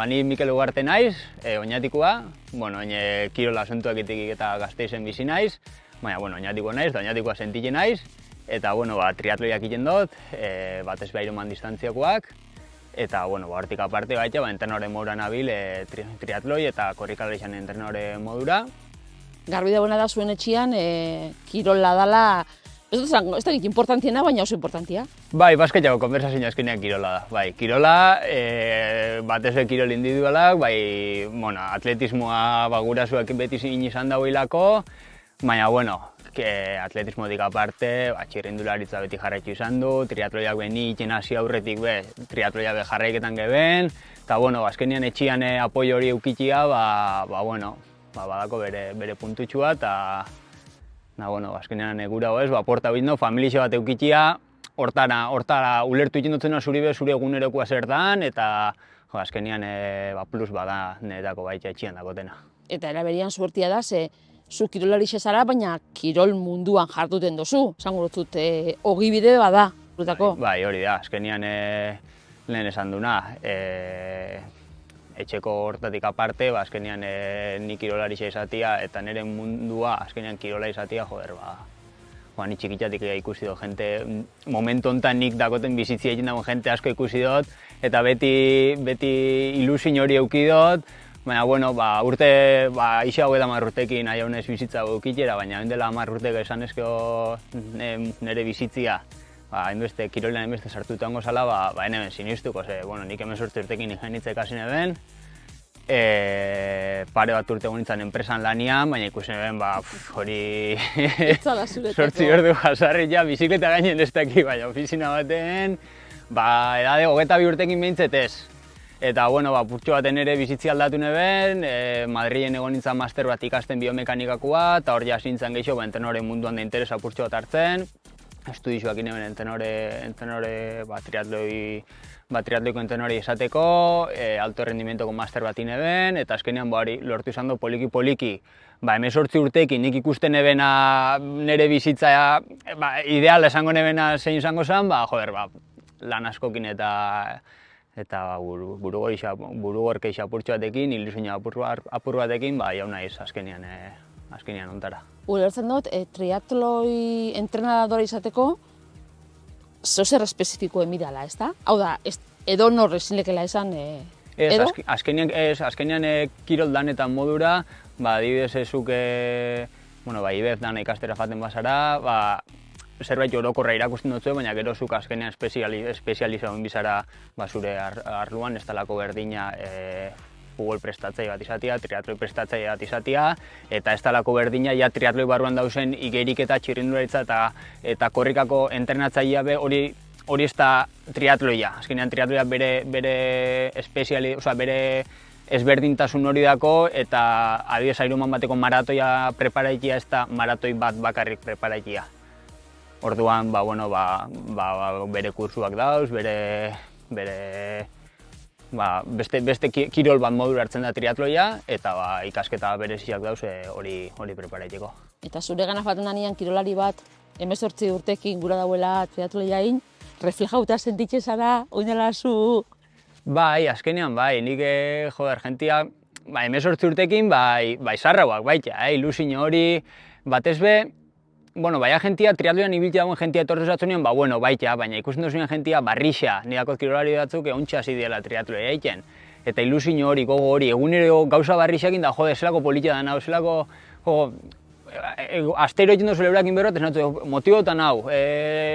ni Mikel Ugarte naiz, Oñatikoa, kirola asuntuak eta Gasteizen bizi naiz, baina, Oñatiko naiz, da Oñatikoa sentile naiz, eta, triatloiak egiten dut, batez be Ironman distantziakoak, eta, hortik aparte baita, entrenore modura nabil triatloi eta korrikalarian entrenore modura. Garbi dagoena da zuen etxian, kirola dala, ez da importantiena, baina oso importantia. Bai, basketako konversazioa azkenean kirola da. Bai, kirola, batez kirol individualak, atletismoa gurasoak beti izan dauilako, baina, atletismotik aparte, txirrindularitza beti jarraitu izan du, triatloiak beni itzen hasi aurretik triatloiak jarraiketan geben, eta, azkenean etxian apoio hori eukitia, badako bere puntutxua, eta azkenean gura ez, porta bindu, familia bat eukitia, hortara ulertu egiten dutzena zure egunerokoa zer dan, eta azkenean plus bada niretako baita etxian dakotena. Eta eraberian suertia da, zu kirolarixe zara, baina kirol munduan jarduten dozu, esango dut, ogibide bada. Bai, hori da, azkenean lehen esan duna. Etxeko hortatik aparte, azkenean ni kirolarixe izatea eta nire mundua azkenean kirola izatea, ni txikitatik ikusi dut, momentu honetan nik dakoten bizitzia egin dagoen jente asko ikusi dut, eta beti ilusin hori euki dut, baina, urte, iso hau eta 10 urtekin nahi honez bizitza eukitera, baina dela 10 urteko esan ezkeo nire bizitzia, hainbeste kirolean hainbeste sartuta hongo zala, hemen sinistuko, nik 18 urtekin ingenitzek hasi neben, pare bat urte nintzen enpresan lanian, baina ikusi neben, hori... 8 ordu jasarri ja, bizikleta gainen ez daki, baina ofizina baten, edade 22 urtekin behintzet ez. Eta, purtsu baten ere bizitzi aldatu neben, Madrilen egon nintzen master bat ikasten biomekanikakoa, eta hor jasi nintzen gehiago, entrenore munduan da interesa purtsu bat hartzen. Estudioak ineben entrenore triatloiko entrenore izateko, alto rendimentoko master bat ineben, eta azkenean lortu izan du poliki-poliki. 18 urtekin nik ikusten nebena nire bizitza ideala esango nebena zein izango zen, lan askokin eta burugorke apurtxo batekin, ilusioa apur batekin, jau naiz azkenean ontara. Ulertzen dut, triatloi entrenadora izateko zozer espezifiko emidala, ez da? Hau da, edo nor ezin lekela esan, edo? Azkenean kirol danetan modura, adibidez ezuk, IBEF dana ikastera faten bazara, zerbait orokorra irakusten dutzu, baina gero zuk azkenean espezializauen bizara zure arluan, ez talako berdina futbol prestatzaile bat izatea, triatloi prestatzaile bat izatea, eta ez talako berdina triatloi barruan dauzen igerik eta txirrindularitza eta korrikako entrenatzailea hori ez da triatloia. Azkenean triatloia bere ezberdintasun hori dako, eta adibidez Ironman bateko maratoia preparaitia ez da maratoi bat bakarrik preparaitia. Orduan, bere kursuak dauz, beste kirol bat modura hartzen da triatloia, eta ikasketa bereziak dauz hori preparaiteko. Eta zure gana faten danean kirolari bat, 18 urtekin gura dauela triatloiain, reflejauta sentitxe zara, oinala zu? Bai, azkenean nik, jentia, 18 urtekin, zarrauak baita, ilusin hori, batez be, jentia, triatloian ibiltia dagoen jentia etortu zatzunean, baita, baina ikusten duzuen jentia barrixa, nidakot kirolari batzuk ontsa hasi diela triatloia egiten. Eta ilusin hori, gogo hori, egunero gauza barrixakin da, zelako politia da nau, zelako, astero egiten duzu leurakin berrot, ez natzu, motibotan hau,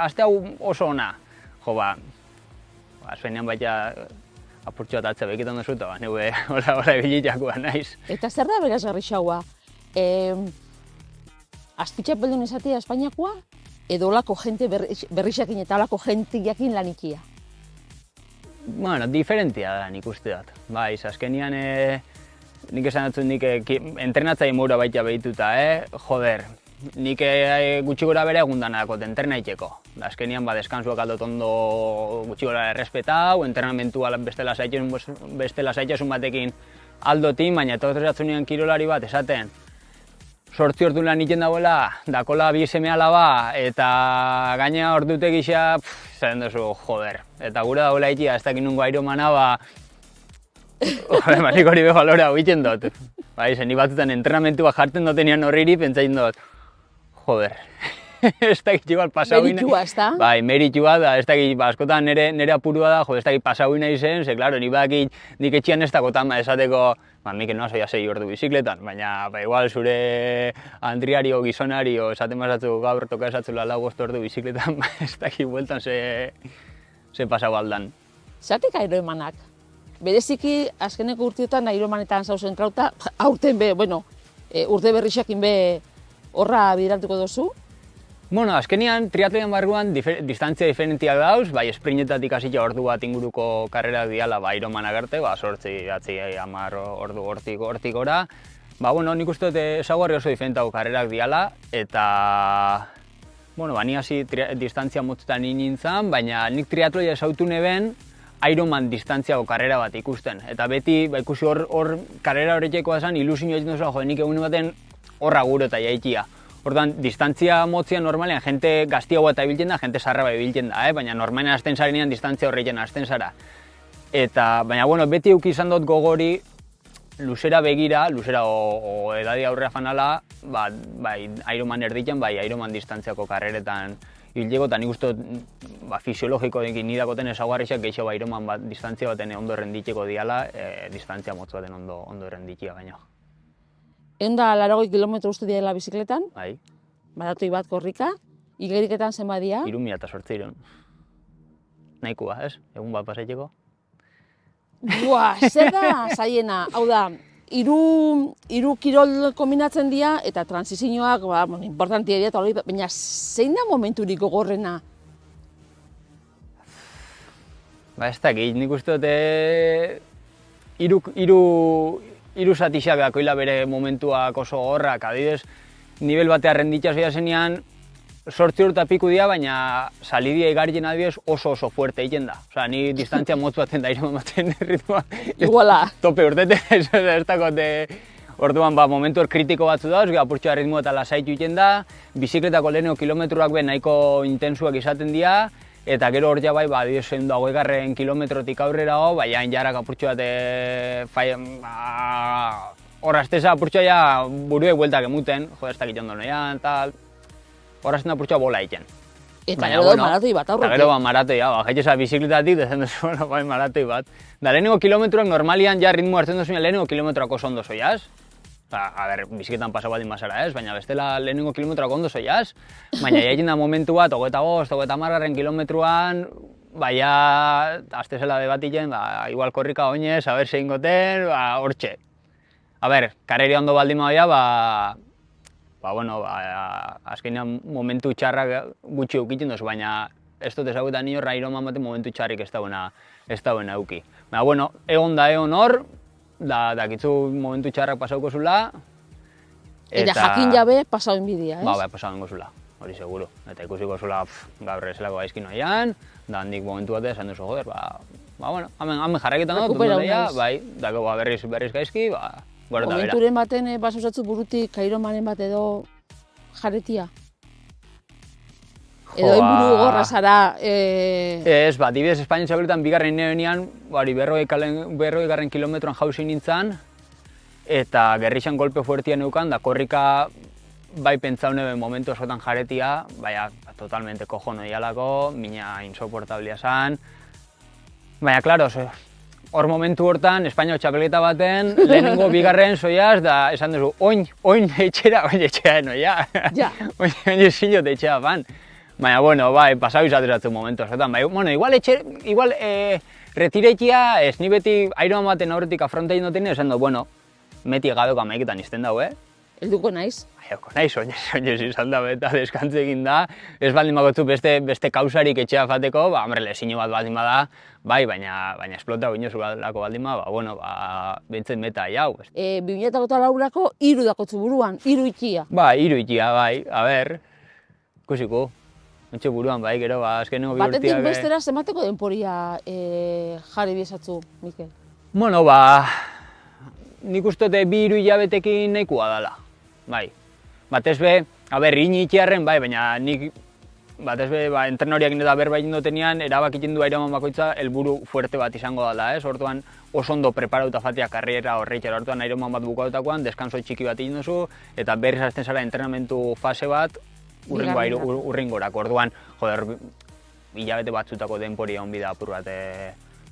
aste hau oso ona. Azpenean baita apurtxo bat atza bekitan duzu, eta neue hola ebilitakoa naiz. Eta zer da beraz garrixaua? Azpitxapeldun izatea Espainiakoa, edo olako jente berrixakin eta olako jentiakin lanikia? Diferentia da nik uste dut. Azkenean nik esan dut nik entrenatzaile moura baita behituta, nik gutxi gora bere egundan dakot entrenaiteko. Azkenean deskansuak aldot ondo gutxi gora errespetau, entrenamentua beste lasaitasun batekin aldotin, baina etortzeratzunean kirolari bat esaten. 8 ordu lan egiten dagoela, dakola 2 seme alaba, eta gaina ordutek gisa, zaten duzu, eta gure dagoela egitea, ez dakit nungo Ironmana, Nik hori bebalora huiten dut. Bai, zen, nik batzutan entrenamentua jartzen dutenian horriri, pentsatzen dut, joder, ez dakit igual pasauina. Meritua, ez da? Bai, meritua da, ez dakit, askotan nire apurua da, joder, ez dakit pasauina izen, ze, klaro, nik badakit nik etxian ez dakotan esateko, Mikel, no, soia 6 ordu bizikletan, baina, igual, zure Andriari o gizonari, o esaten bazatzu gaur toka esatzula 4 ordu bizikletan, ez dakit bueltan ze pasau aldan. Zergatik Ironmanak? Bereziki, azkeneko urteotan Ironmanetan zauzen trauta, aurten be, bueno, urte berrixakin be horra bideratuko dozu? Bueno, azkenean triatloian barruan distantzia diferentiak dauz, bai sprintetatik hasita ordu bat inguruko karrerak diala, ba Ironmanak arte, ba 8, 10 ordu hortik gora. Ba bueno, nik uste dut ezaugarri oso diferentako karrerak diala eta bueno, ni hasi distantzia motzetan nintzen, baina nik triatloia esautu neben Ironman distantziako karrera bat ikusten. Eta beti, ba, ikusi hor karrera horretxekoa esan, ilusio egiten duzula, jode, nik egun baten horra gure eta jaitia. Orduan, distantzia motzia normalean, jente gaztiagoa eta ibiltzen da, jente sarra ibiltzen da, baina normalean hasten zarenean distantzia horretzen hasten zara. Eta, baina, bueno, beti euki izan dut gogori, luzera begira, luzera o edadi aurrea fanala, bai Ironman erditzen, bai Ironman distantziako karreretan hiltzeko, eta nik uste fisiologikoekin nidakoten ezaugarriak gehiago Ironman bat distantzia baten ondo errenditzeko diala, distantzia motz baten ondo errenditzea baino. 180 kilometro uste diela bizikletan, bai. Baratoi bat korrika, igeriketan zenbat dira? 3.800. Nahikoa, ez? Egun bat pasaitzeko. Buah, zer da zaiena, hau da, hiru kirol kombinatzen dira eta transizioak, importantia dira eta hori, baina zein da momenturik gogorrena? Ba ez dakit, nik uste dut hiru zatixak dakoila bere momentuak oso gogorrak, adibidez, nivel batea renditza zoia zenean, 8 urte piku dira, baina salidia igarrien adibidez oso fuerte egiten da. Osea, ni distantzia motz baten da Ironman baten ritmoa. Iguala. Tope urtete, ez dakote. Orduan, momentu kritiko batzu dauz, apurtxoa ritmo eta lasaitu egiten da, bizikletako leheneko kilometroak be nahiko intensuak izaten dira, eta gero hor ja bai, adibidez 120 kilometrotik aurrera go, bai hain jarak apurtxo bat hor azteza apurtxoa ja buruek bueltak emuten, jode ez dakit ondo noian, tal, hor azten apurtxoa bola egiten. Eta gero maratoi bat aurretik. Eta gero maratoia, jaitxeza bizikletatik, dezen duzu, maratoi bat. Da leheneko kilometroak normalian ja ritmo hartzen duzunean leheneko kilometroak oso ondo zoiaz. Bizikletan pasau baldin bazara ez, baina bestela lehenengo kilometroak ondo zoiaz. Baina jaitzen da momentu bat, 25, 30 kilometroan, baina azte zela debatiten, igual korrika oinez, haber zein goten, hortxe. Karreri ondo baldin baina, azkenean momentu txarrak gutxi eukiten dozu, baina ez dut ezagutan nio Ironman baten momentu txarrik ez dauen euki. Baina, egon da egon hor, dakitzu momentu txarrak pasauko zula. Eta jakin jabe pasauen bidea, ez? Bai, pasauen gozula, hori seguro. Eta ikusiko zula gaur ezelako gaizki noian, da handik momentu bat esan duzu, joder, hemen jarraketan dut, bai, dako berriz gaizki, gora eta bera. Momenturen baten basauzatzu burutik Ironmanen bat edo jaretia? Edo inburu gorra zara... Ez, adibidez Espainia txapelketan bigarren nebenean, 40 kilometroan jauzi nintzen, eta gerrixan golpe fuertia neukan, da korrika bai pentsau neben momentu askotan jaretia, baina totalmente kojo noialako, mina insoportablia zan. Baina, klaro, hor momentu hortan, Espainia txapelketa baten, lehenengo bigarren zoiaz, da esan duzu, oin etxera noia. Ja. Oin zilot etxera fan. Baina, bueno, pasau izatezatzen momentu askotan. Bueno, igual retiretia, ez ni beti Ironman baten aurretik afrontein duten, esan du, bueno, meti egabeko amaiketan izten dau, Helduko naiz? Helduko naiz, oinez izan da, eta deskantze egin da. Ez baldin bakotzu beste kausarik etxea fateko, lezino bat baldin bada, baina esplota oinez lako baldin bada, bintzen meta jau. 2008 3 dakotzu buruan, 3 itxia. 3 itxia, ikusiko. Ontxe buruan, gero, azkenengo bi urtiak... Batetik bestera, zemateko denporia jarri biezatzu, Mikel? Bueno, nik uste 2-3 hilabetekin nahikoa dela. Batez be, ini itxiarren, baina nik batez be, entrenoriak eta berba egin dutenean, erabakitzen du Ironman bakoitza helburu fuerte bat izango dela, ez? Orduan oso ondo preparatuta fatia karriera horretxera, orduan Ironman bat bukautakoan, deskanso txiki bat egin duzu, eta berriz hasten zara entrenamentu fase bat, urringorako. Orduan, joder, hilabete batzutako denporia onbi da apur bat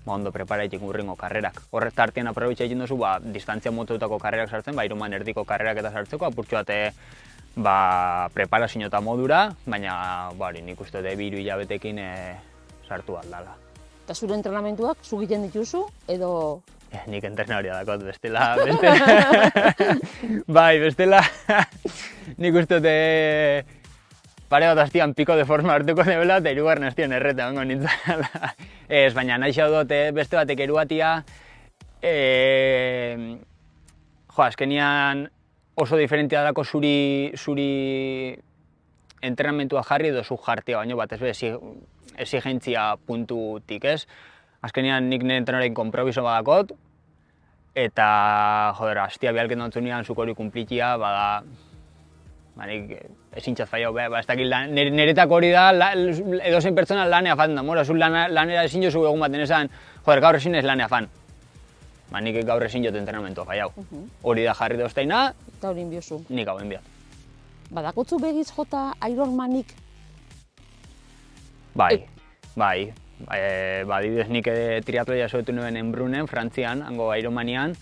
ondo preparaitik urringo karrerak. Horrez tartean aprobetxa egin duzu, distantzia mototako karrerak sartzen, Ironman erdiko karrerak eta sartzeko, apurtxo bat preparazio eta modura, baina nik uste dut 2 hilabetekin sartu aldala. Eta zure entrenamentuak zu egiten dituzu, edo... Nik entrenadoria dakot, bestela... bestela... Nik uste dut pare bat hastian piko de forma hartuko debela, eta hirugarren hastian erreta hongo nintzen. Ez, baina nahi xau dut beste batek eruatia... azkenian oso diferentia dako zuri entrenamentua jarri edo zu jartia, baina bat ez exigentzia puntutik, ez? Azkenean nik nire entrenorekin konprobiso badakot, eta, joder, hastia bihalken dutzunean zuk hori kumplitia, nik ezintxat faiau, ez dakit, niretako hori da, edozein pertsona lanea fan da, mora, zu lanera ezin jozu egun baten esan, joder, gaur ezin ez lanea fan. Nik gaur ezin jote entrenamentua faiau. Hori da jarri doztaina, eta hori inbiozu. Nik hau enbiat. Badakotzu begiz jota Ironmanik? Bai. Adibidez nik triatloia soetu nuen Embrunen, Frantzian, hango Ironmanian,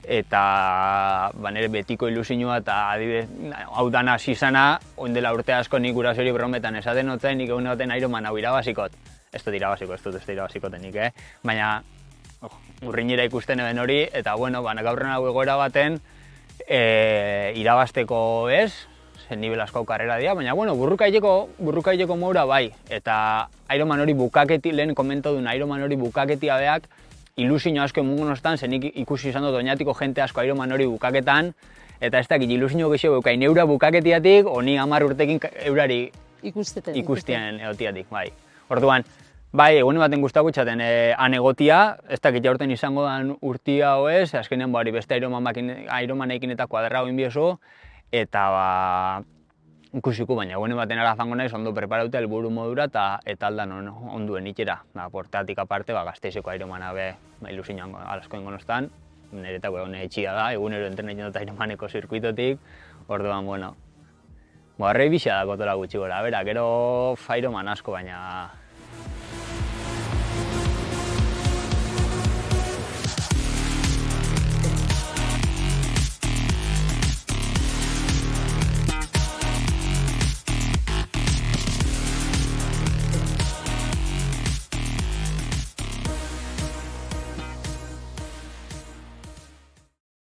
eta nire betiko ilusioa eta adibidez, hau dana hasi zana, oindela urte asko nik gurasori brometan esaten notzen, nik egun baten Ironman hau irabazikot. Ez dut irabazikoten nik, baina urrinera ikusten eben hori, eta gaurren hau egoera baten irabazteko ez, zen nivel asko karrera dira, baina burrukaileko moura bai, eta Ironman hori bukaketi, lehen komentau duen Ironman hori bukaketia beak, ilusio asko emungun ostan, zenik ikusi izan dut oinatiko jente asko Ironman hori bukaketan, eta ez dakit ilusio gehiago bukain eura bukaketiatik, honi 10 urtekin eurari ikustien egotiatik, bai. Orduan, bai, egun baten guztako itxaten han egotia, ez dakit jaurten izango den urtia hoez, azkenean beste Ironmanekin eta kuaderra hoin biozu, eta ikusiko, baina egun baten ara fango naiz ondo preparauta helburu modura eta aldan onduen itxera. Portatik aparte, Gasteizeko Ironmana ilusioan alasko ingo nostan, niretako egon etxia da, egunero entrenetzen dut Ironmaneko zirkuitotik, orduan, arrei bixa dako tola gutxi gora, gero Ironman asko, baina